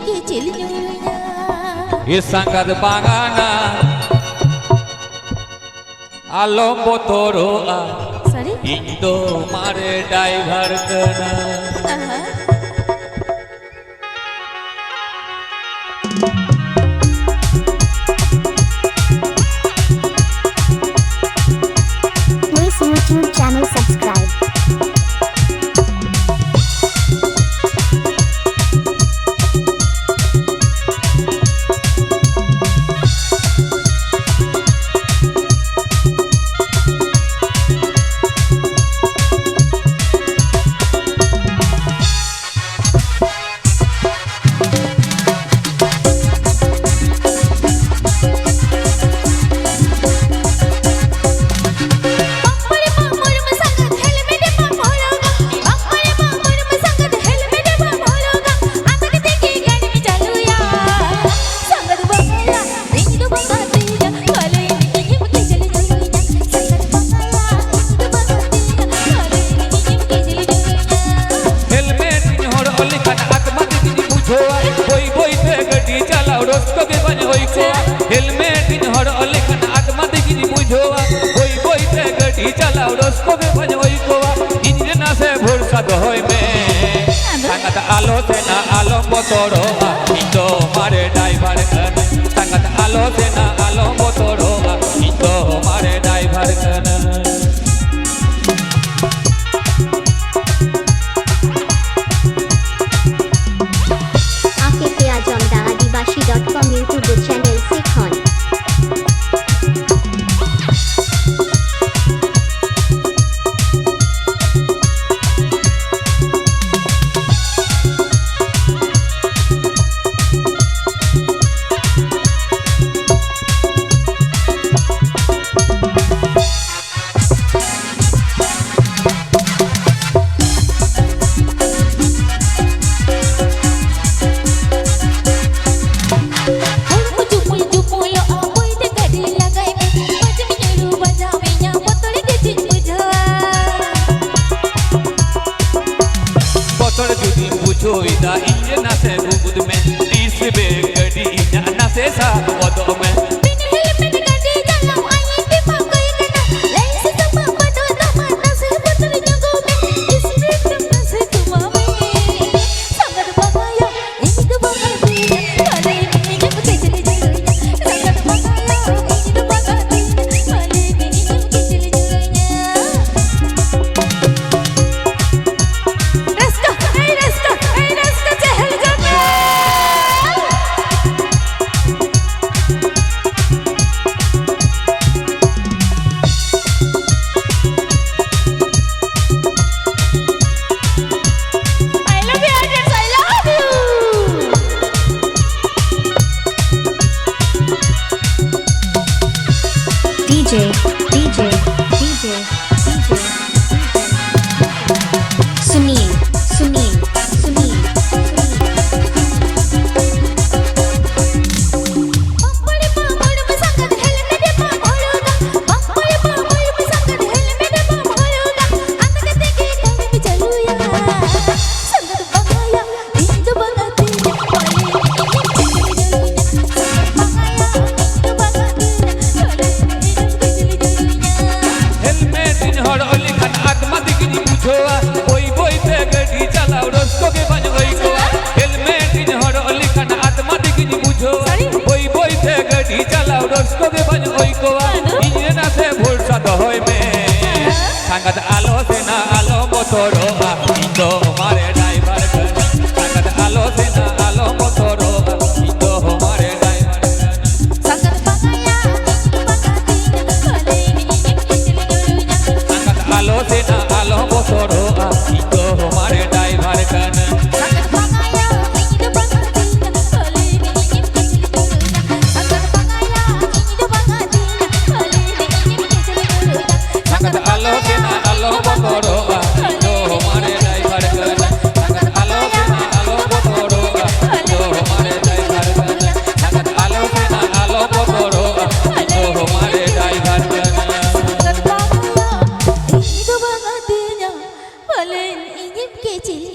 kecil nyuruhnya. Isangkat pangana alom botoroa Indo mare driver kena. Please YouTube channel subscribe. हेलमेट इन हर अलेखन आत्मा देखिनी बुझोवा होई होई ते गड्डी चलाओ रोस्को के भज होई कोवा इंजन से भरोसा होय में संगत आलो से ना आलो मोतरोवा इतो मारे ड्राइवर कन संगत आलो से ना आलो मोतरोवा इतो मारे ड्राइवर कन आपके प्यार जमदा आदिवासी.com YouTube चैनल से Khan Joida injana se gubud में 30 बे गड्डी injana से साथ वदो में DJ Sunil संगत आलो से ना आलो मोतरोवा इतो मारे ड्राइवर कन संगत आलो से ना आलो मोतरोवा इतो मारे ड्राइवर कन संगत आलो से ना आलो मोतरोवा इतो मारे ड्राइवर कन Paling ingin kecil